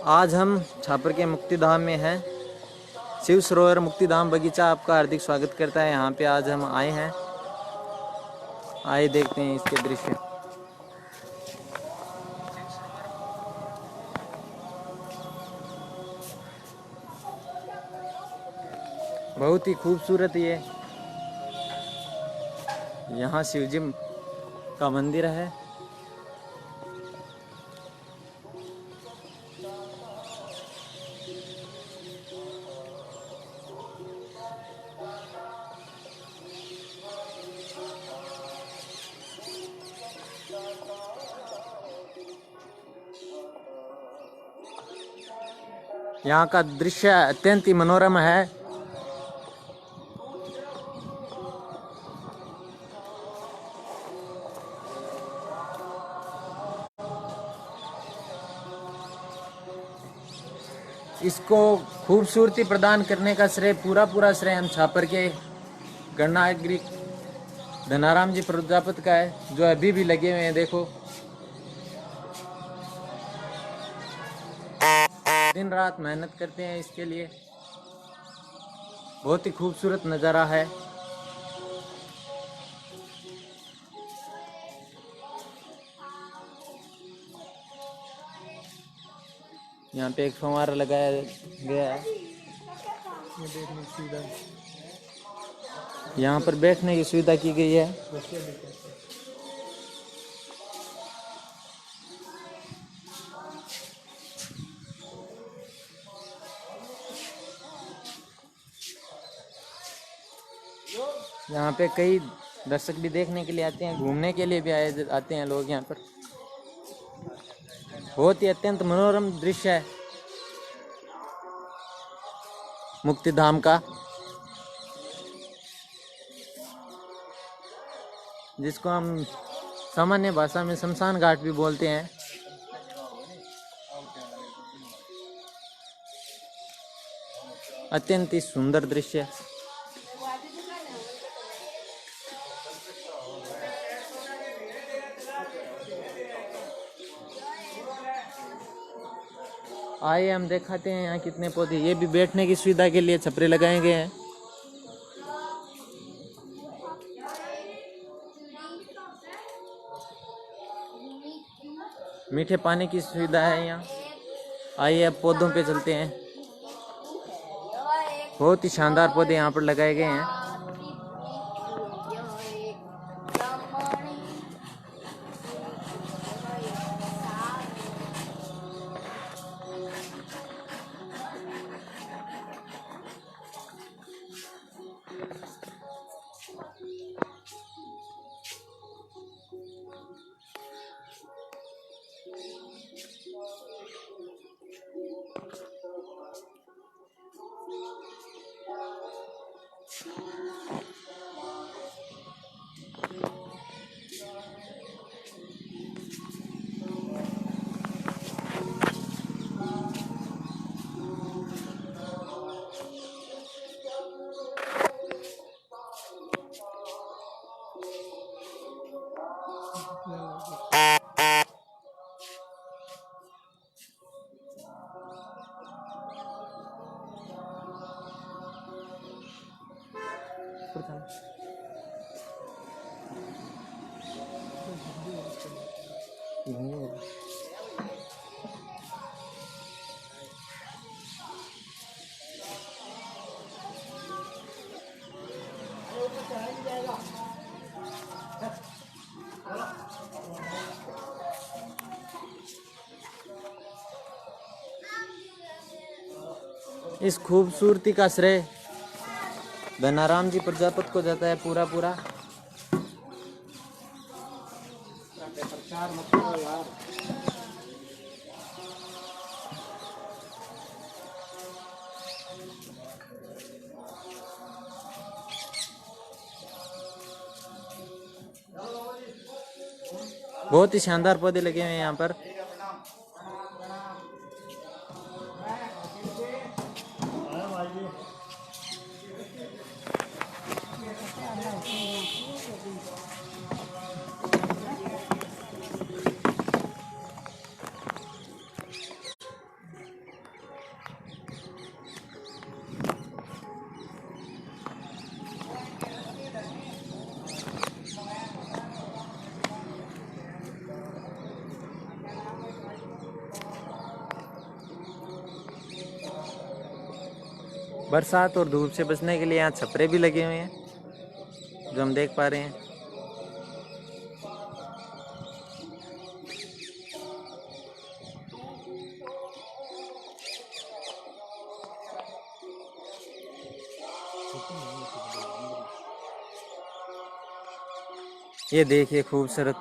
आज हम छापर के मुक्तिधाम में हैं। शिव सरोवर मुक्तिधाम बगीचा आपका हार्दिक स्वागत करता है। यहाँ पे आज हम आए हैं। आइए देखते हैं इसके दृश्य। बहुत ही खूबसूरत ये यहाँ शिव जी का मंदिर है। यहाँ का दृश्य अत्यंत ही मनोरम है। इसको खूबसूरती प्रदान करने का श्रेय पूरा श्रेय हम छापर के गणनायक धनाराम जी प्रजापति का है, जो अभी भी लगे हुए हैं। देखो, दिन रात मेहनत करते हैं इसके लिए। बहुत ही खूबसूरत नज़ारा है। यहाँ पे एक फव्वारा लगाया गया है। यहाँ पर बैठने की सुविधा की गई है। यहाँ पे कई दर्शक भी देखने के लिए आते हैं, घूमने के लिए भी आते हैं लोग यहाँ पर। बहुत ही अत्यंत मनोरम दृश्य है मुक्तिधाम का, जिसको हम सामान्य भाषा में शमशान घाट भी बोलते हैं। अत्यंत ही सुंदर दृश्य। आइए हम दिखाते हैं यहाँ कितने पौधे। ये भी बैठने की सुविधा के लिए छपरे लगाए गए हैं। मीठे पानी की सुविधा है यहाँ। आइए अब पौधों पे चलते हैं। बहुत ही शानदार पौधे यहाँ पर लगाए गए हैं। इस खूबसूरती का श्रेय धनाराम जी प्रजापति को जाता है पूरा। बहुत ही शानदार पौधे लगे हुए हैं यहाँ पर। बरसात और धूप से बचने के लिए यहाँ छपरे भी लगे हुए हैं जो हम देख पा रहे हैं। ये देखिए खूबसूरत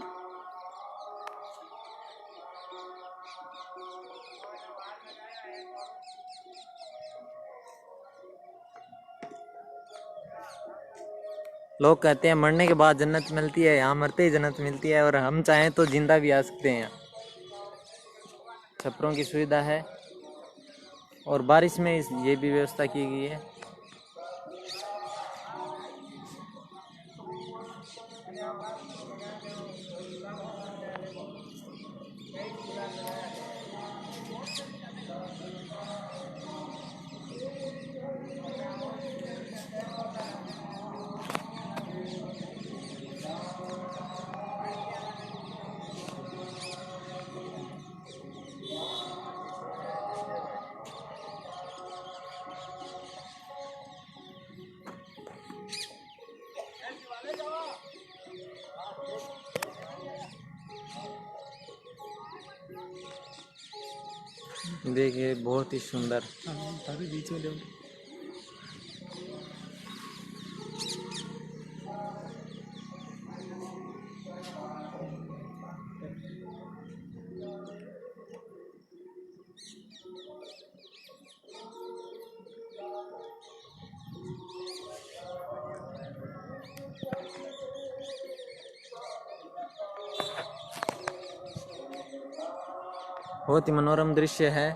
लोग कहते हैं मरने के बाद जन्नत मिलती है, यहाँ मरते ही जन्नत मिलती है और हम चाहें तो जिंदा भी आ सकते हैं। छपरों की सुविधा है और बारिश में ये भी व्यवस्था की गई है। देखिए बहुत ही सुंदर। बीच में बहुत ही मनोरम दृश्य है।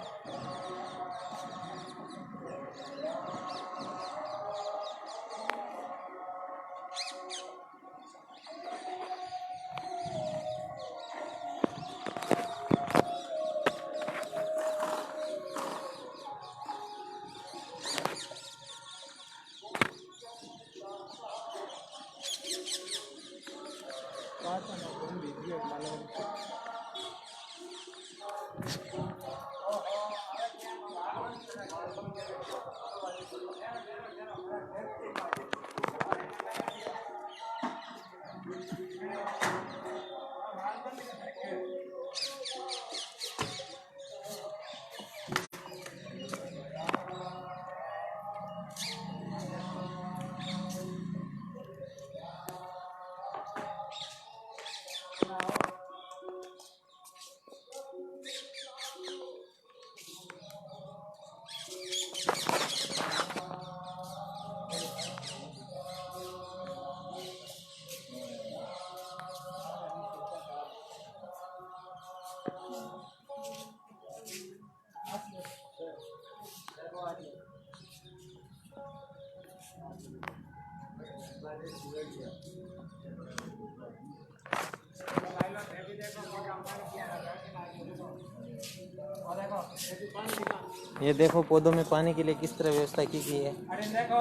ये देखो पौधों में पानी के लिए किस तरह व्यवस्था की गई है। अरे देखो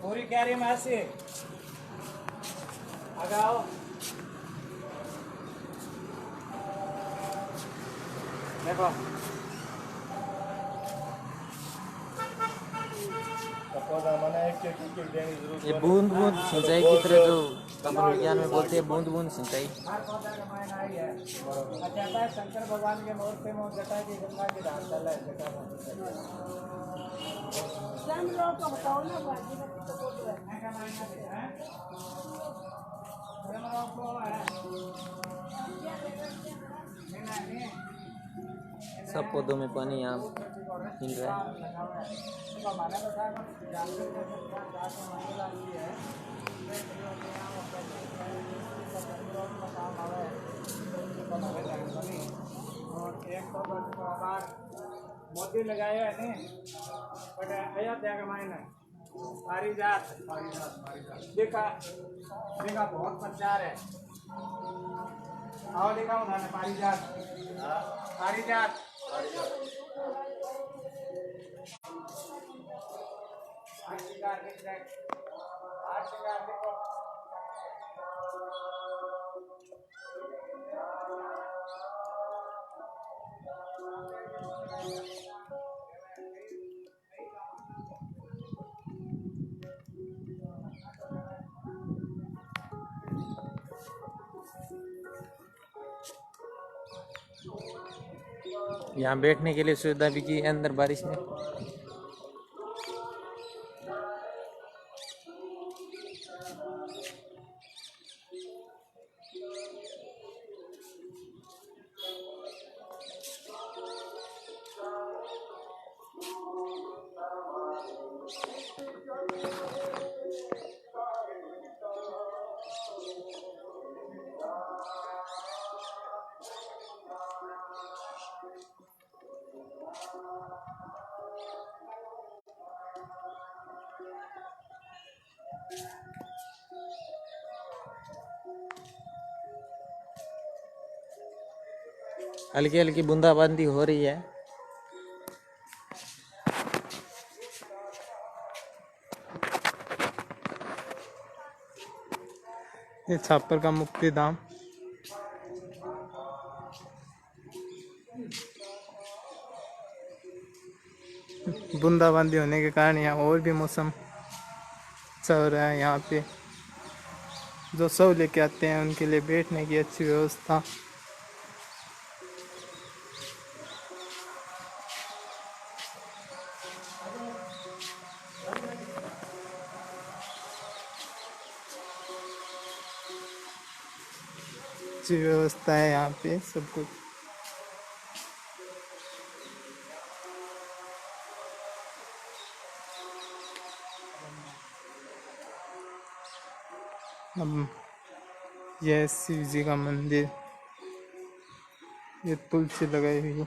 पूरी क्यारी में ऐसे लगाओ। देखो ये बूंद बूंद सिंचाई की तरह जो अपन विज्ञान में बोलते हैं बूंद बूंद सिंचाई। शंकर भगवान के मूर्ति में जटा की गंगा की धार चल है। सब पौधों में पानी यहाँ मिल रहा है। मोदी लगाए है नहीं बट अयोध्या के मायने पारिजात देखा देखा बहुत प्रचार है। आओ दिखाओ ना पारिजात पारिजात यहाँ बैठने के लिए सुविधा भी की है अंदर बारिश में। हल्की हल्की बूंदाबांदी हो रही है। ये छापर का मुक्तिधाम। बूंदाबांदी होने के कारण यहाँ और भी मौसम अच्छा हो रहा है। यहाँ पे जो सब लेके आते हैं उनके लिए बैठने की अच्छी व्यवस्था। अच्छी व्यवस्था है यहाँ पे सब कुछ। अब यह शिव जी का मंदिर, ये तुलसी लगाई हुई है।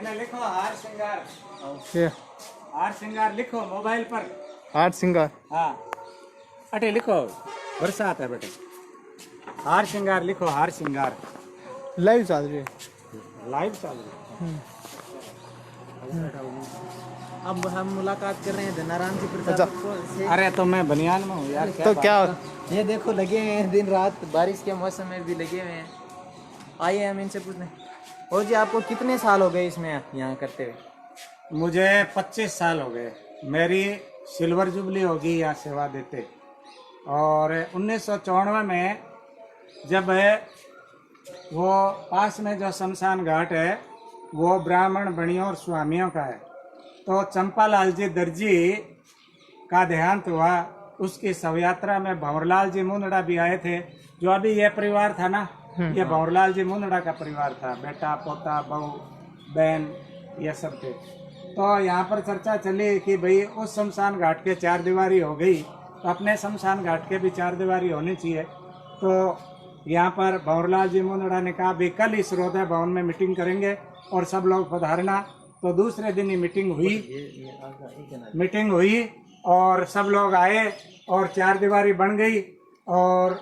लिखो हार श्रृंगार। ये हार श्रृंगार लिखो मोबाइल पर। हार श्रृंगार। हाँ अटे लिखो, बरसात है बेटे। हार श्रृंगार लिखो, हार श्रृंगार। लाइव चल रही है। लाइव चल रही है। अब हम मुलाकात कर रहे हैं धनाराम जी प्रजापत से। अरे तो मैं बनियान में हूँ यार। तो क्या ये देखो लगे हुए हैं दिन रात, बारिश के मौसम में भी लगे हुए हैं। आइए हम इनसे पूछते हैं। और जी आपको कितने साल हो गए इसमें यहाँ करते हुए? मुझे 25 साल हो गए। मेरी सिल्वर जुबली होगी यहाँ सेवा देते। और 1994 में जब वो पास में जो शमशान घाट है वो ब्राह्मण बणियों और स्वामियों का है, तो चंपालाल जी दर्जी का देहांत हुआ। उसकी शव यात्रा में भंवरलाल जी मुंदड़ा भी आए थे। जो अभी ये परिवार था ना, ये भंवरलाल जी मुंदड़ा का परिवार था। बेटा, पोता, बहू, बहन, ये सब थे। तो यहाँ पर चर्चा चली कि भाई उस शमशान घाट के 4 दीवारी हो गई, तो अपने शमशान घाट के भी 4 दीवारी होनी चाहिए। तो यहाँ पर भंवरलाल जी मुंदड़ा ने कहा भाई कल इस हृदय भवन में मीटिंग करेंगे और सब लोग पधारना। तो दूसरे दिन ही मीटिंग हुई और सब लोग आए और 4 दीवारी बन गई। और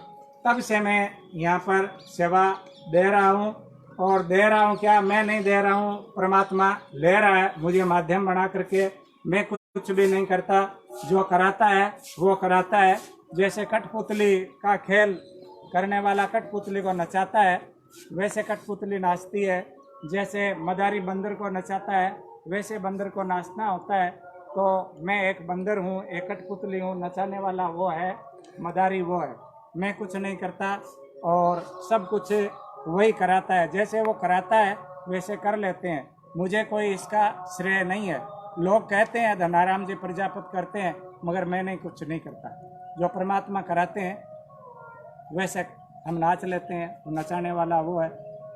तब से मैं यहाँ पर सेवा दे रहा हूँ। और दे रहा हूँ क्या, मैं नहीं दे रहा हूँ, परमात्मा ले रहा है मुझे माध्यम बना करके। मैं कुछ भी नहीं करता, जो कराता है वो कराता है। जैसे कठपुतली का खेल करने वाला कठपुतली को नचाता है, वैसे कठपुतली नाचती है। जैसे मदारी बंदर को नचाता है, वैसे बंदर को नाचना होता है। तो मैं एक बंदर हूँ, एक कठपुतली हूँ, नचाने वाला वो है, मदारी वो है। मैं कुछ नहीं करता और सब कुछ वही कराता है। जैसे वो कराता है वैसे कर लेते हैं। मुझे कोई इसका श्रेय नहीं है। लोग कहते हैं धनाराम जी प्रजापत करते हैं, मगर मैं नहीं, कुछ नहीं करता। जो परमात्मा कराते हैं वैसे हम नाच लेते हैं, नचाने वाला वो है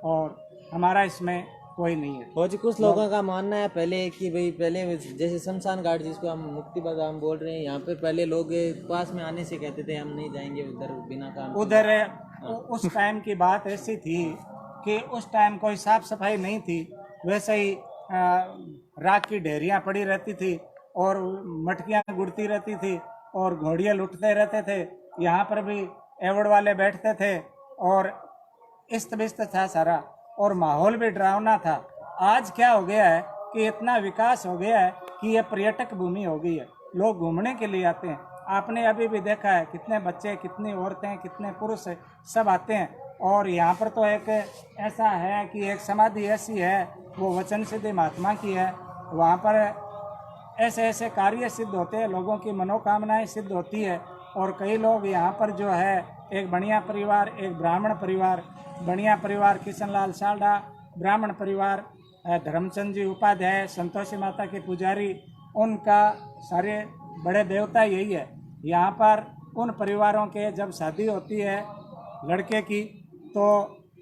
और हमारा इसमें कोई नहीं है। और जी कुछ लोगों का मानना है पहले कि भाई पहले जैसे शमशान घाट जिसको हम मुक्ति बाजार बोल रहे हैं, यहाँ पे पहले लोग पास में आने से कहते थे हम नहीं जाएंगे उधर बिना काम। उधर उस टाइम की बात ऐसी थी कि उस टाइम कोई साफ सफाई नहीं थी। वैसे ही राख की ढेरियाँ पड़ी रहती थी और मटकियाँ गुड़ती रहती थी और घोड़ियाँ लुटते रहते थे। यहाँ पर भी एवड़ वाले बैठते थे और इस्त बिस्त था सारा और माहौल भी डरावना था। आज क्या हो गया है कि इतना विकास हो गया है कि ये पर्यटक भूमि हो गई है। लोग घूमने के लिए आते हैं। आपने अभी भी देखा है कितने बच्चे, कितनी औरतें, कितने पुरुष सब आते हैं। और यहाँ पर तो एक ऐसा है कि एक समाधि ऐसी है, वो वचन सिद्धि महात्मा की है। वहाँ पर ऐसे ऐसे कार्य सिद्ध होते हैं, लोगों की मनोकामनाएं सिद्ध होती है। और कई लोग यहाँ पर जो है, एक बनिया परिवार, एक ब्राह्मण परिवार, बनिया परिवार किशनलाल साल्डा, ब्राह्मण परिवार धर्मचंद जी उपाध्याय, संतोषी माता के पुजारी, उनका सारे बड़े देवता यही है। यहाँ पर उन परिवारों के जब शादी होती है लड़के की, तो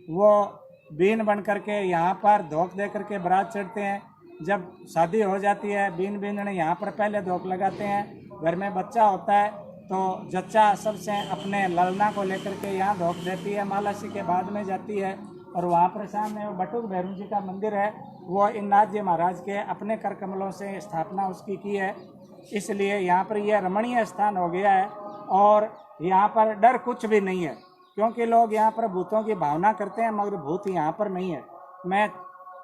वो बीन बन करके यहाँ पर धोख दे करके बारात चढ़ते हैं। जब शादी हो जाती है, बीन बीनने यहाँ पर पहले धोख लगाते हैं। घर में बच्चा होता है तो जच्चा सबसे अपने ललना को लेकर के यहाँ धोख देती है, मालासी के बाद में जाती है। और वहाँ पर सामने वो बटुक भैरू जी का मंदिर है, वो इन्नाथ जी महाराज के अपने कर कमलों से स्थापना उसकी की है। इसलिए यहाँ पर यह रमणीय स्थान हो गया है। और यहाँ पर डर कुछ भी नहीं है, क्योंकि लोग यहाँ पर भूतों की भावना करते हैं, मगर भूत यहाँ पर नहीं है। मैं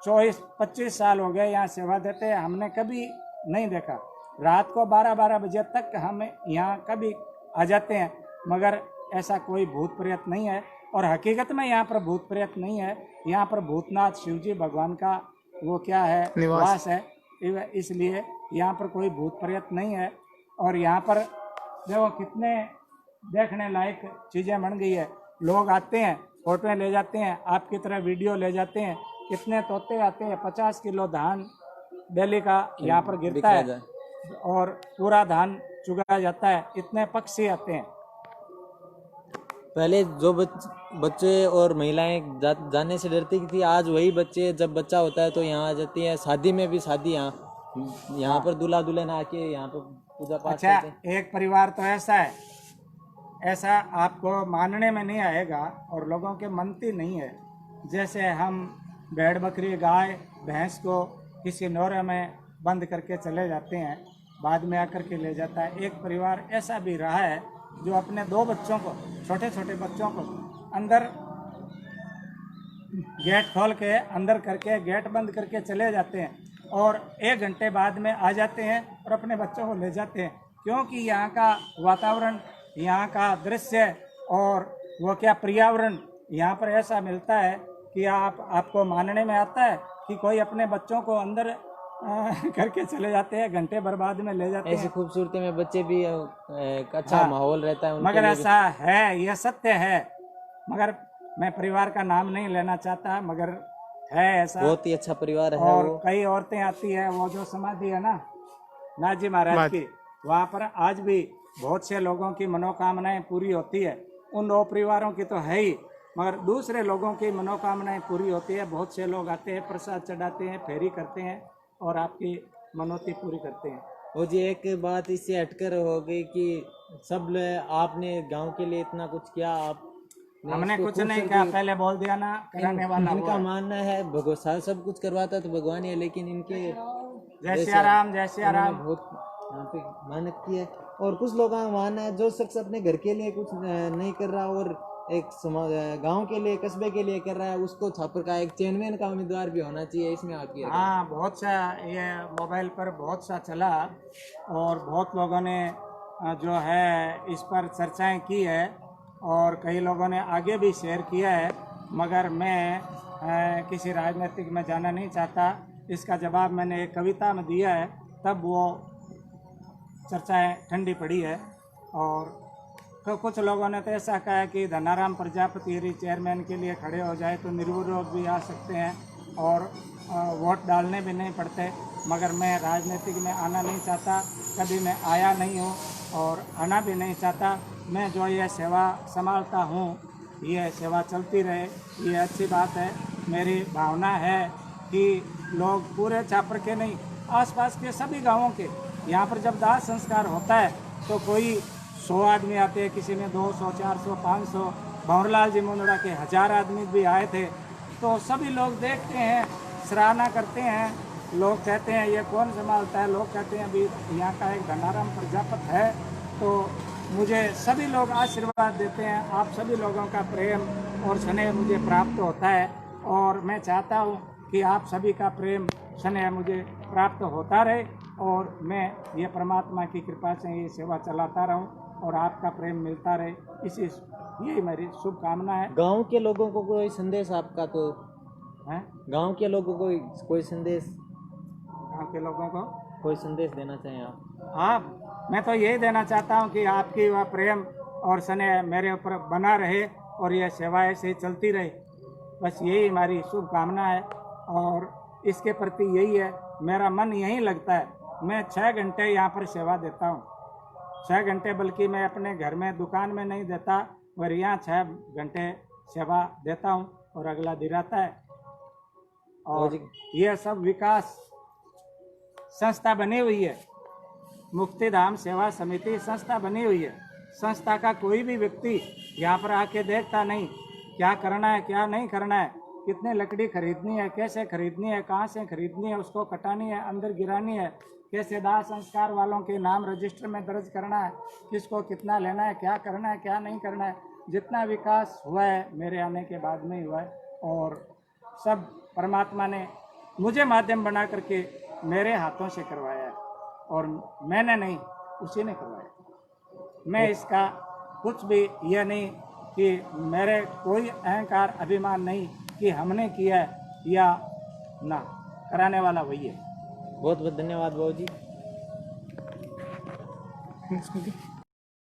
24-25 साल हो गए यहाँ सेवा देते हैं, हमने कभी नहीं देखा। रात को 12-12 बजे तक हम यहाँ कभी आ जाते हैं, मगर ऐसा कोई भूत प्रेत नहीं है। और हकीकत में यहाँ पर भूत प्रेत नहीं है। यहाँ पर भूतनाथ शिव जी भगवान का वो क्या है, निवास है। इसलिए यहाँ पर कोई भूत प्रेत नहीं है। और यहाँ पर देखो कितने देखने लायक चीज़ें बन गई है। लोग आते हैं, फोटोएं ले जाते हैं, आपकी तरह वीडियो ले जाते हैं। कितने तोते आते हैं, 50 किलो धान डेली का यहाँ पर गिरता है और पूरा धान चुगाया जाता है। इतने पक्षी आते हैं। पहले जो बच्चे और महिलाएं जाने से डरती थी, आज वही बच्चे जब बच्चा होता है तो यहाँ आ जाती है। शादी में भी शादी यहाँ पर दूल्हा दुल्हन आके यहाँ पर पूजा पाठ अच्छा, करते हैं। एक परिवार तो ऐसा है, ऐसा आपको मानने में नहीं आएगा और लोगों के मनती नहीं है। जैसे हम भेड़ बकरी गाय भैंस को किसी नौरे में बंद करके चले जाते हैं, बाद में आकर के ले जाता है। एक परिवार ऐसा भी रहा है जो अपने 2 बच्चों को, छोटे छोटे बच्चों को अंदर गेट खोल के अंदर करके गेट बंद करके चले जाते हैं और 1 घंटे बाद में आ जाते हैं और अपने बच्चों को ले जाते हैं। क्योंकि यहाँ का वातावरण, यहाँ का दृश्य और वो क्या पर्यावरण यहाँ पर ऐसा मिलता है कि आपको मानने में आता है कि कोई अपने बच्चों को अंदर करके चले जाते हैं, घंटे बर्बाद में ले जाते हैं। ऐसी खूबसूरती में बच्चे भी एक अच्छा माहौल रहता है उनके मगर लिए ऐसा है, यह सत्य है। मगर मैं परिवार का नाम नहीं लेना चाहता, मगर है ऐसा। बहुत ही अच्छा परिवार है। और वो कई औरतें आती है, वो जो समाधि है ना नाथ जी महाराज की, वहाँ पर आज भी बहुत से लोगों की मनोकामनाएं पूरी होती है। उन 2 परिवारों की तो है ही, मगर दूसरे लोगों की मनोकामनाएं पूरी होती है। बहुत से लोग आते हैं, प्रसाद चढ़ाते हैं, फेरी करते हैं और आपकी मनोती पूरी करते हैं। वो जी एक बात इससे हटकर हो गई कि आपने गांव के लिए इतना कुछ किया, आप हमने कुछ नहीं किया, पहले बोल दिया ना, कराने वाला इनका मानना है भगवान सब कुछ करवाता तो भगवान ही है, लेकिन इनके जय सिया राम, जय सिया राम बहुत यहाँ पे मेहनत की है। और कुछ लोगों का मानना है जो शख्स अपने घर के लिए कुछ नहीं कर रहा और एक गांव के लिए, कस्बे के लिए कर रहा है, उसको छापर का एक चेयरमैन का उम्मीदवार भी होना चाहिए। इसमें आपकी हाँ, बहुत सा ये मोबाइल पर बहुत सा चला और बहुत लोगों ने जो है इस पर चर्चाएं की है और कई लोगों ने आगे भी शेयर किया है। मगर मैं किसी राजनीतिक में जाना नहीं चाहता। इसका जवाब मैंने एक कविता में दिया है, तब वो चर्चाएं ठंडी पड़ी है। और तो कुछ लोगों ने तो ऐसा कहा है कि धनाराम प्रजापति यदि चेयरमैन के लिए खड़े हो जाए तो निर्विरोध भी आ सकते हैं और वोट डालने भी नहीं पड़ते। मगर मैं राजनीतिक में आना नहीं चाहता, कभी मैं आया नहीं हूँ और आना भी नहीं चाहता। मैं जो ये सेवा संभालता हूँ, ये सेवा चलती रहे, ये अच्छी बात है। मेरी भावना है कि लोग पूरे छापर के नहीं, आसपास के सभी गाँवों के, यहाँ पर जब दाह संस्कार होता है तो कोई 100 आदमी आते हैं, किसी में 200, 400, 500, भंवरलाल जी मुंदड़ा के 1000 आदमी भी आए थे। तो सभी लोग देखते हैं, सराहना करते हैं। लोग कहते हैं ये कौन संभालता है, लोग कहते हैं अभी यहाँ का एक धनाराम प्रजापत है। तो मुझे सभी लोग आशीर्वाद देते हैं। आप सभी लोगों का प्रेम और स्नेह मुझे प्राप्त होता है और मैं चाहता हूँ कि आप सभी का प्रेम स्नेह मुझे प्राप्त होता रहे और मैं ये परमात्मा की कृपा से ये सेवा चलाता रहूँ और आपका प्रेम मिलता रहे। इसी यही मेरी शुभकामना है। गांव के लोगों को कोई संदेश आपका तो हैं? गांव के लोगों को कोई संदेश गाँव के लोगों को कोई संदेश देना चाहें आप? आप, मैं तो यही देना चाहता हूँ कि आपकी वह प्रेम और स्नेह मेरे ऊपर बना रहे और यह सेवा ऐसे ही चलती रहे, बस यही हमारी शुभकामना है। और इसके प्रति यही है, मेरा मन यहीं लगता है। मैं 6 घंटे यहाँ पर सेवा देता हूँ, 6 घंटे, बल्कि मैं अपने घर में दुकान में नहीं देता, और यहाँ 6 घंटे सेवा देता हूँ और अगला दिन आता है। और यह सब विकास संस्था बनी हुई है, मुक्तिधाम सेवा समिति संस्था बनी हुई है। संस्था का कोई भी व्यक्ति यहाँ पर आके देखता नहीं, क्या करना है क्या नहीं करना है, कितने लकड़ी खरीदनी है, कैसे खरीदनी है, कहाँ से खरीदनी है, उसको कटानी है, अंदर गिरानी है, कैसे दाह संस्कार वालों के नाम रजिस्टर में दर्ज करना है, किसको कितना लेना है, क्या करना है क्या नहीं करना है। जितना विकास हुआ है मेरे आने के बाद में ही हुआ है, और सब परमात्मा ने मुझे माध्यम बना करके मेरे हाथों से करवाया है, और मैंने नहीं, उसी ने करवाया। मैं इसका कुछ भी यह नहीं कि मेरे कोई अहंकार अभिमान नहीं कि हमने किया है या ना, कराने वाला वही है। बहुत बहुत धन्यवाद बाबू जी। इसमें